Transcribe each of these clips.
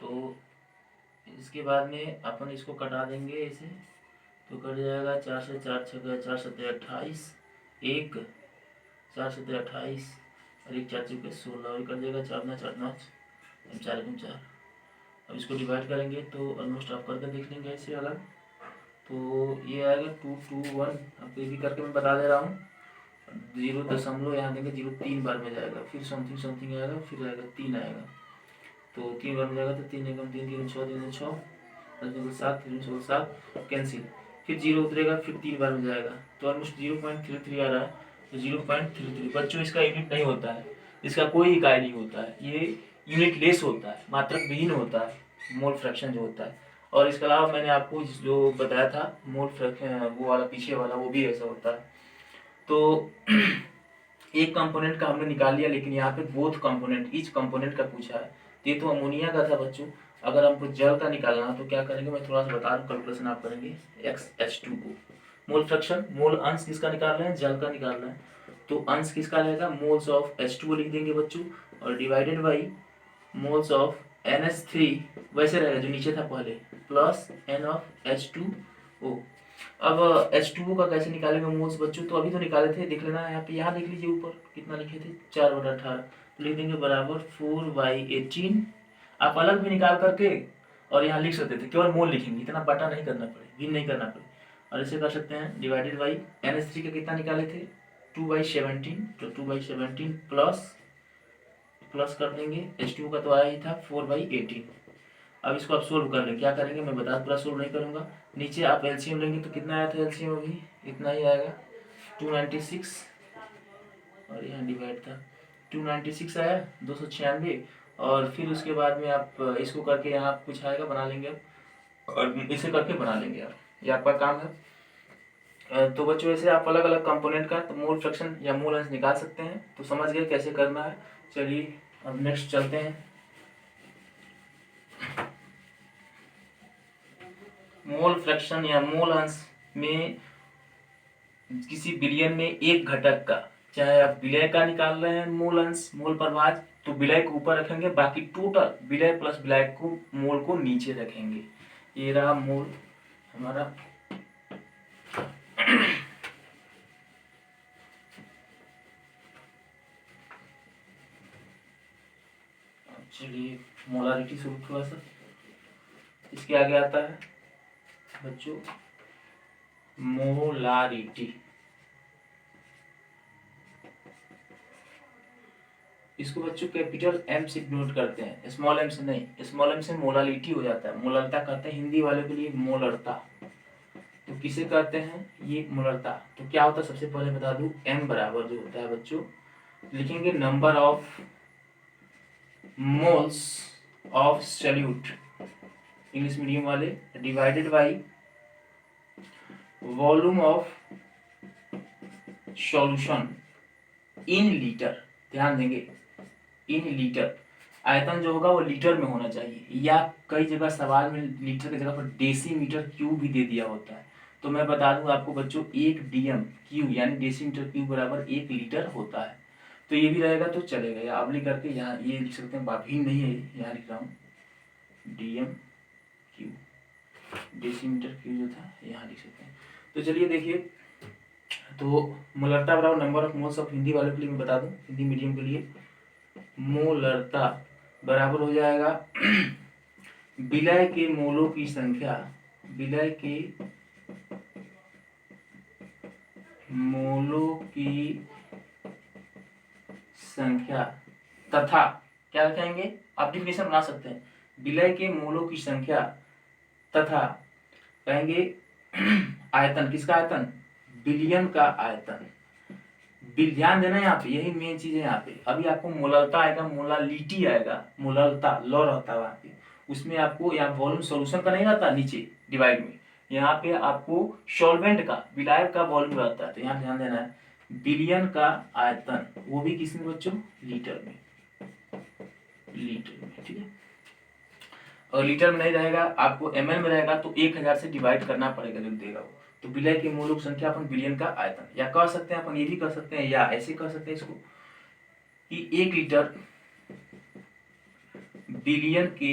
तो इसके बाद में अपन इसको कटा देंगे ऐसे, तो कट जाएगा 4 से 4 छः 4 सत्ते 28, एक 4 सत्ते 28 और एक 4 चौके 16 और कट जाएगा 4 9 4 9 4 गुण 4। अब इसको डिवाइड करेंगे तो ऑलमोस्ट आप करके देख लेंगे ऐसे अलग, तो ये आएगा 221। आपको ये भी करके मैं बता दे रहा हूँ। 0 यहाँ देंगे 0 3 बार में जाएगा, फिर समथिंग समथिंग आएगा, फिर आएगा 3 आएगा, तो 3 बार में जाएगा तो 3 एकम 3 3 6 3 6 7 3 7 कैंसिल, फिर 0 उतरेगा, फिर 3 बार में जाएगा, तो ऑलमोस्ट 0.33 आ रहा है। तो 0.33 बच्चों इसका यूनिट नहीं होता है, इसका कोई इकाई नहीं होता है, ये यूनिट लेस होता है, मात्रक विहीन होता है मोल फ्रैक्शन जो होता है। और इसके अलावा मैंने आपको जो बताया था मोल फ्रैक्शन वो वाला पीछे वाला, वो भी ऐसा होता है। तो एक कंपोनेंट का हमने निकाल लिया, लेकिन यहाँ पे बोथ कंपोनेंट ईच कंपोनेंट का पूछा है। ये तो अमोनिया का था बच्चों। अगर हमको जल का निकालना है तो क्या करेंगे, मैं थोड़ा सा बता दूं, कैलकुलेशन आप करेंगे। XH2O मोल फ्रैक्शन, मोल अंश किसका निकाल रहे हैं, जल का निकाल रहे हैं, तो अंश किसका रहेगा, मोल्स ऑफ H2O लिख देंगे बच्चों, और divided by moles of NH3 वैसे रहेगा जो नीचे था पहले, प्लस N ऑफ H2O। अब H2O का कैसे निकालेंगे मोल्स बच्चों, तो अभी तो निकाले थे, देख लेना यहाँ पे, यहाँ देख लीजिए ऊपर कितना लिखे थे 4/18, तो लिख देंगे बराबर 4/18। आप अलग भी निकाल करके और यहाँ लिख सकते थे, केवल मोल लिखेंगे, इतना बटा नहीं करना पड़े, भिन्न नहीं करना पड़े। और ऐसे कर सकते हैं डिवाइडेड बाई NH3 का कितना निकाले थे 2/17, तो 2/17 प्लस कर देंगे, H2O का तो आया ही था 4/18। अब इसको आप सोल्व कर लें, क्या करेंगे मैं बता, पूरा सोल्व नहीं करूँगा। नीचे आप एलसीएम लेंगे तो कितना आया था एलसीएम, अभी इतना ही आएगा 296, और यहाँ डिवाइड था 296 आया 296, और फिर उसके बाद में आप इसको करके यहाँ कुछ आएगा बना लेंगे आप, और इसे करके बना लेंगे आप, ये आपका काम है। तो बच्चों ऐसे आप अलग अलग कंपोनेंट का तो मोल फ्रैक्शन या मोल अंश निकाल सकते हैं, तो समझ गए कैसे करना है। चलिए अब नेक्स्ट चलते हैं। मोल फ्रैक्शन या मोल अंश में किसी विलयन में एक घटक का, चाहे आप विलय का निकाल रहे हैं मोल अंश मोल प्रभाज, तो विलय को ऊपर रखेंगे, बाकी टोटल विलय प्लस विलय को मोल को नीचे रखेंगे। ये रहा मोल हमारा। चलिए मोलारिटी शुरू थोड़ा सा, इसके आगे आता है बच्चों मोलारिटी। इसको बच्चों कैपिटल M से नोट करते हैं, स्मॉल m से नहीं, स्मॉल m से मोलालिटी हो जाता है, मोलरता कहते हैं हिंदी वाले के लिए मोलरता। तो किसे कहते हैं ये मोलरता, तो क्या होता है सबसे पहले बता दूं, m बराबर जो होता है बच्चों, लिखेंगे number of moles of solute, English medium वाले, divided by volume of solution in litre, ध्यान देंगे इन लीटर, आयतन जो होगा वो लीटर में होना चाहिए, या कई जगह सवाल में लीटर की जगह पर डेसीमीटर क्यूब भी दे दिया होता है। तो मैं बता दूं आपको बच्चों, 1 DM क्यूब यानी डेसीमीटर क्यूब बराबर 1 लीटर होता है। तो ये भी रहेगा तो चलेगा, या आप लिख करके यहाँ ये लिख सकते हैं, भिन्न नहीं है, यहाँ लिख रहा हूँ DM क्यूब, डेसीमीटर क्यूब जो था यहाँ लिख सकते हैं। तो चलिए देखिए, तो मोलरता बराबर number of moles of, Hindi वाले के लिए मैं बता दूं, हिंदी मीडियम के लिए मोलरता बराबर हो जाएगा विलय के मोलों की संख्या, विलय के मोलों की संख्या तथा, क्या कहेंगे आप डिफिनेशन बना सकते हैं, विलय के मोलों की संख्या तथा कहेंगे आयतन, किसका आयतन, विलयन का आयतन। ध्यान देना यहाँ पे, यही मेन चीज है यहाँ पे। अभी आपको मोलरता आएगा, मोलालिटी आएगा, मोलरता लॉ रहता है वहाँ पे, उसमें आपको यहाँ वॉल्यूम सॉल्यूशन का नहीं रहता नीचे डिवाइड में, यहाँ पे आपको सॉल्वेंट का विलायक का वॉल्यूम रहता है। तो यहाँ ध्यान देना है, विलयन का आयतन, वो भी किसमें बच्चों, लीटर में, लीटर में, ठीक है। और लीटर में नहीं रहेगा, आपको ml में रहेगा, तो 1000 से डिवाइड करना पड़ेगा जो देगा वो। तो विलय की मोलों की संख्या अपन विलयन का आयतन, या कह सकते हैं अपन ये भी कह सकते हैं, या ऐसे कह सकते हैं इसको कि 1 लीटर विलयन के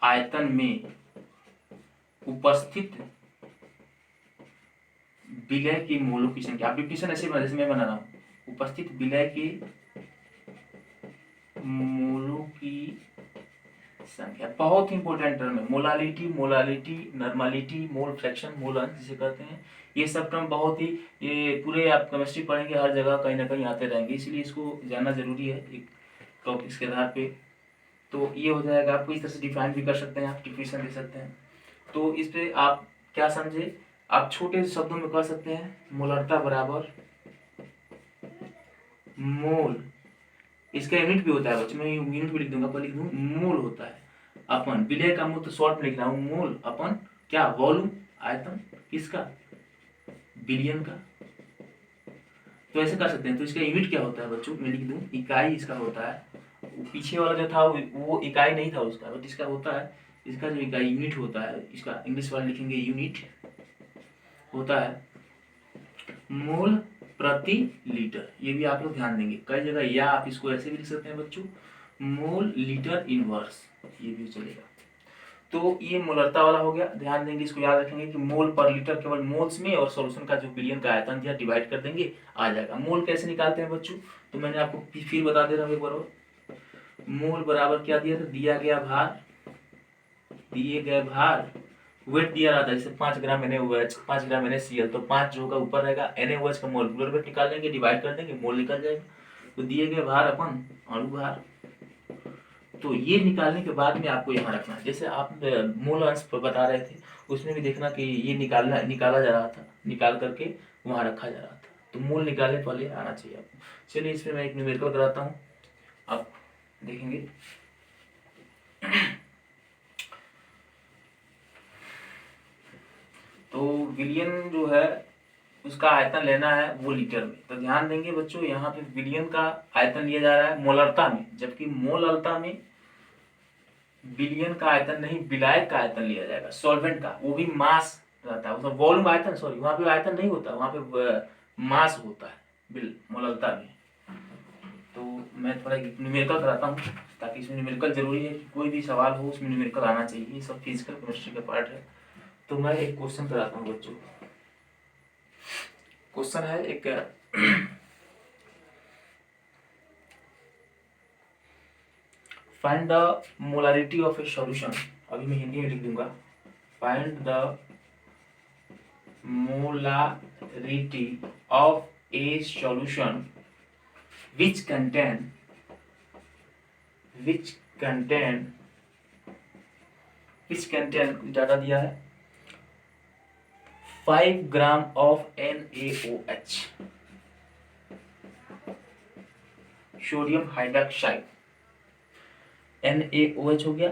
आयतन में उपस्थित विलय के मोलों की संख्या। आप डिफिनेशन ऐसे जैसे मैं बना रहा हूं, उपस्थित विलय के मोलों की संख्या। बहुत इंपॉर्टेंट टर्म है, molality, molality, normality, mole fraction, mole अंश जिसे कहते हैं। ये सब टर्म बहुत ही, ये पूरे आप केमिस्ट्री पढ़ेंगे हर जगह कहीं ना कहीं आते रहेंगे, इसलिए इसको जानना जरूरी है एक टॉपिक्स के आधार पे। तो ये हो जाएगा, आपको इस तरह से डिफाइन भी कर सकते हैं, आप डिफिनेशन दे सकते हैं। तो इस पे आप क्या समझे, आप छोटे शब्दों में कह सकते हैं मोलरता बराबर मोल, इसका यूनिट भी होता है बच्चों, मैं यूनिट भी लिख दूंगा, पर लिख दूं मोल होता है अपन, विलय का मूल तो शॉर्ट में लिख रहा हूं, मोल अपन क्या, वॉल्यूम, आयतन किसका, बिलियन का। तो ऐसे कर सकते हैं। तो इसका यूनिट क्या होता है बच्चों, मैं लिख दूं इकाई इसका होता है। पीछे वाला जो था वो इकाई नहीं था उसका, बट इसका होता है, इसका जो इकाई यूनिट होता है, इसका इंग्लिश वाला लिखेंगे यूनिट होता है मोल प्रति लीटर। ये भी आप लोग ध्यान देंगे कई जगह, या आप इसको ऐसे भी लिख सकते हैं बच्चों, मोल लीटर इनवर्स, ये भी चलेगा। तो ये मोलरता वाला हो गया, ध्यान देंगे, इसको याद रखेंगे कि मोल पर लीटर केवल मोल्स में, और सॉल्यूशन का जो बिलियन का आयतन दिया डिवाइड कर देंगे आ जाएगा। मोल कैसे निकालते हैं बच्चों, तो मैंने आपको फिर बता दे रहा हूँ एक बार। मोल बराबर क्या दिया था, दिया गया भार, दिए गए भार, वेट दिया रहा था, जैसे 5 ग्राम NaOH, 5 ग्राम NaCl, तो 5 जो होगा ऊपर रहेगा, NaOH का मोलिकुलर वेट निकाल लेंगे, डिवाइड कर देंगे, मोल निकल जाएगा। तो दिए गए भार अपन अणु भार, तो ये निकालने के बाद में आपको यहाँ रखना है। जैसे आप मूल अंश बता रहे थे, उसमें भी देखना कि ये निकाला जा रहा था, निकाल करके वहाँ रखा जा रहा था, तो मूल निकालने पहले आना चाहिए आपको। चलिए इसमें मैं एक न्यूमेरिकल कराता हूँ, आप देखेंगे। तो विलियन जो है उसका आयतन लेना है वो लीटर में, तो ध्यान देंगे बच्चों, यहाँ पे विलियन का आयतन लिया जा रहा है मोलरता में, जबकि मोलरता में बिलियन का आयतन नहीं, विलायक का आयतन लिया जाएगा, सॉल्वेंट का, वो भी मास रहता है, मतलब वॉल्यूम आयतन, सॉरी वहां पे आयतन नहीं होता, वहां पे मास होता है बिल मोलरता में। तो मैं थोड़ा न्यूमेरिकल कराता हूँ, ताकि इसमें न्यूमेरिकल जरूरी है कि कोई भी सवाल हो उसमें न्यूमेरिकल आना चाहिए, ये सब फिजिकल केमिस्ट्री का पार्ट है। तो मैं एक क्वेश्चन कराता हूँ बच्चों, क्वेश्चन है एक find the molarity of A solution, अभी मैं हिंदी में लिख दूंगा, find the molarity of A solution which contain data दिया है 5 gram of NaOH, sodium hydroxide, NaOH हो गया,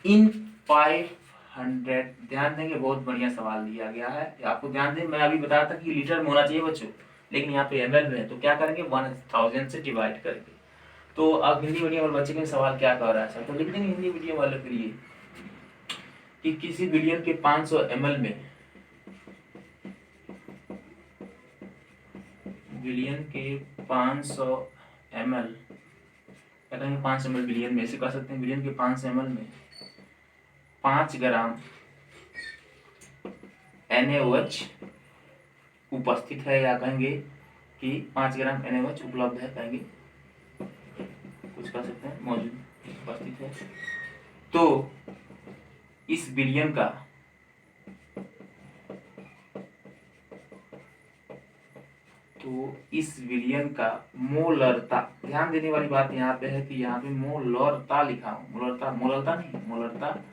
इन 500, ध्यान देंगे बहुत बढ़िया सवाल दिया गया है आपको, ध्यान दें, मैं अभी बता रहा था कि लीटर में होना चाहिए बच्चों, लेकिन यहाँ पे ml में है, तो क्या करेंगे 1000 से डिवाइड करेंगे। तो अब हिंदी मीडियम वाले बच्चे के सवाल क्या कह रहा है, तो लिख देंगे हिंदी मीडियम वाले के लिए कि किसी बिलियन के 500 ml में, बिलियन के 500 ml, क्या कहेंगे 500 ml बिलियन में, ऐसे कह सकते हैं बिलियन के 500 ml में 5 ग्राम NaOH उपस्थित है, या कहेंगे कि 5 ग्राम NaOH उपलब्ध है, कहेंगे कुछ कह सकते हैं मौजूद उपस्थित है। तो इस बिलियन का मोलरता, ध्यान देने वाली बात यहाँ पे है कि यहाँ पे मोलरता लिखा हूँ, मोलरता नहीं, मोलरता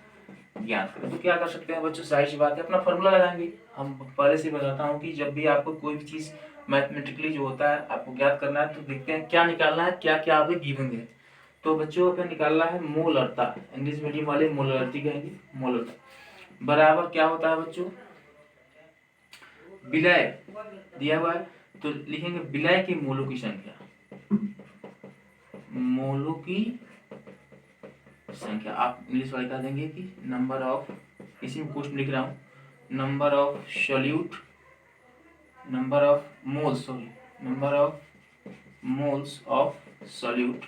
ज्ञात करें। तो क्या कर सकते हैं बच्चों, सारी सी बात है, अपना फॉर्मूला लगाएंगे। हम पहले से बताता हूँ कि जब भी आपको कोई भी चीज मैथमेटिकली जो होता है आपको ज्ञात करना है, तो देखते हैं क्या निकालना है, क्या क्या आपको गिवन है। तो बच्चों को निकालना है मोलरता, इंग्लिश मीडियम वाले मोलरिटी कहेंगे, मोलरता बराबर क्या होता है बच्चों, विलय दिया हुआ है, तो लिखेंगे विलय के मोलों की संख्या, मोलों की संख्या आप इंग्लिश वाले कह देंगे कि नंबर ऑफ, इसी में क्वेश्चन लिख रहा हूं, number of solute, number of moles, sorry number of moles of solute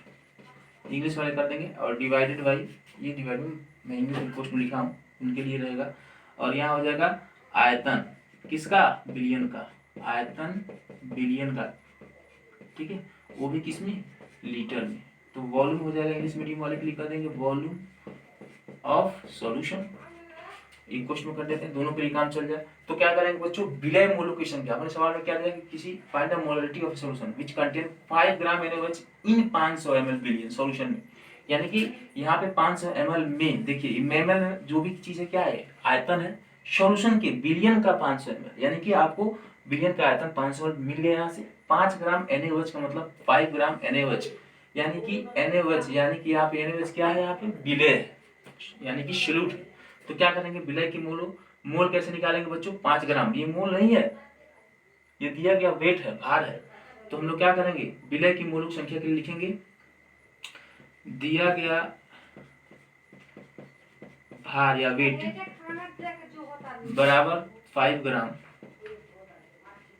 English वाले कर देंगे, और डिवाइडेड बाई, ये डिवाइडेड मैं इंग्लिश में क्वेश्चन लिखा हूँ उनके लिए रहेगा, और यहाँ हो जाएगा आयतन किसका, बिलियन का, आयतन बिलियन का, ठीक है, वो भी किस में, लीटर में। तो वॉल्यूम हो जाएगा, इंग्लिश मीडियम वाले के लिए कर देंगे वॉल्यूम ऑफ सॉल्यूशन। एक क्वेश्चन में कर देते हैं, दोनों पे काम चल जाए। तो क्या करेंगे बच्चों, विलय मोलों की संख्या, अपने सवाल में क्या दिया कि किसी find the molarity of solution which contain 5 gram NaOH in 500 ml billion solution में, यानी कि यहाँ पे 500 ml में, देखिए ml जो भी चीज है क्या है, आयतन है, सॉल्यूशन के बिलियन का 500 ml, यानी कि आपको बिलियन का आयतन 500 ml मिल गया। यहाँ से 5 ग्राम NaOH का मतलब 5 ग्राम NaOH, यानी कि NaOH, यानी कि यहाँ पे NaOH क्या है, यहाँ पे विलय है, यानी कि सॉल्यूट है। तो क्या करेंगे, विलय की मोल कैसे निकालेंगे बच्चों, 5 ग्राम, ये मोल नहीं है, ये दिया गया वेट है, भार है। तो हम लोग क्या करेंगे, विलय की मोलों की संख्या के लिए लिखेंगे, दिया गया भार या वेट बराबर 5 ग्राम,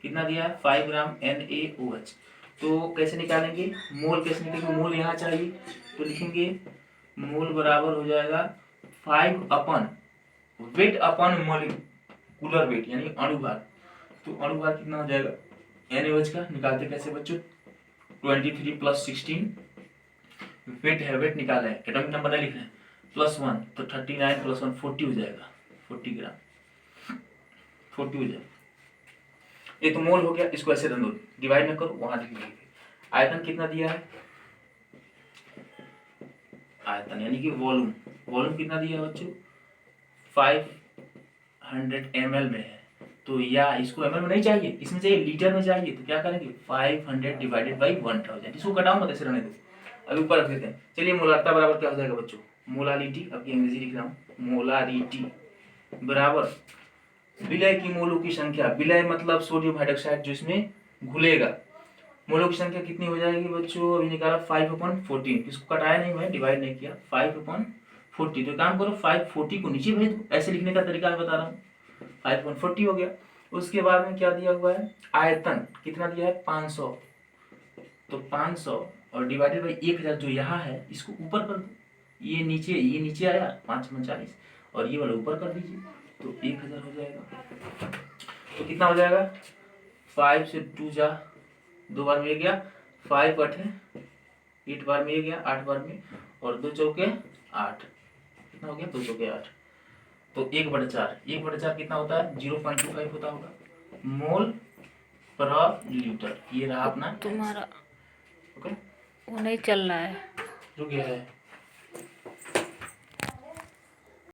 कितना दिया है, 5 ग्राम NaOH। तो कैसे निकालेंगे मोल, कैसे निकालेंगे मोल, यहाँ चाहिए तो लिखेंगे मोल बराबर हो जाएगा 5 अपन वेट अपन मोलिकुलर वेट, यानी अणुभार। तो अणुभार कितना हो जाएगा NaOH का, निकालते कैसे बच्चों, 23 + 16, वेट है, वेट निकाला है, एटॉमिक नंबर नहीं लिखना है, +1, तो 39 + 1 40 हो जाएगा, 40 ग्राम, 40 हो जाएगा। ये तो मोल हो गया, इसको ऐसे रन दो, डिवाइड ना करो, वहां लिख लीजिए। आयतन कितना दिया है, आयतन यानी कि वॉल्यूम, वॉल्यूम कितना दिया है बच्चों, 500 ml में है। तो या इसको ml में नहीं चाहिए, इसमें चाहिए लीटर में चाहिए, तो क्या करेंगे 500 डिवाइडेड बाई 1000, इसको घटाओ मत, ऐसे रहने दो, अभी ऊपर रख देते हैं। चलिए मोलारिटी बराबर क्या हो जाएगा बच्चों, मोलारिटी, अब ये अंग्रेजी लिख रहा हूँ, मोलारिटी बराबर विलय की मोलों की संख्या, विलय मतलब सोडियम हाइड्रोक्साइड जो इसमें घुलेगा, मोलों की संख्या कितनी हो जाएगी बच्चों, अभी निकाला 5/14, इसको कटाया नहीं, मैं डिवाइड नहीं किया, 5/40। तो काम करो 540 को नीचे भेज दो, ऐसे लिखने का तरीका मैं बता रहा हूँ, 5/40 हो गया। उसके बाद में क्या दिया हुआ है, आयतन कितना दिया है 500, तो 500 और डिवाइडेड बाई 1000 जो यहाँ है इसको ऊपर कर दो, ये नीचे आया 539, और ये वाला ऊपर कर दीजिए, तो 1000 हो जाएगा। तो कितना हो जाएगा, 5 से 2 जा, 2 बार में ये गया, 5 8 8 बार में ये गया, 8 बार में, और 2 चौके 8, कितना हो गया, 2 चौके 8, तो 1/4, 1/4 कितना होता है, 0.25 होता होगा मोल पर लीटर। ये रहा अपना तुम्हारा ओके, वो नहीं चल रहा है, रुक गया है।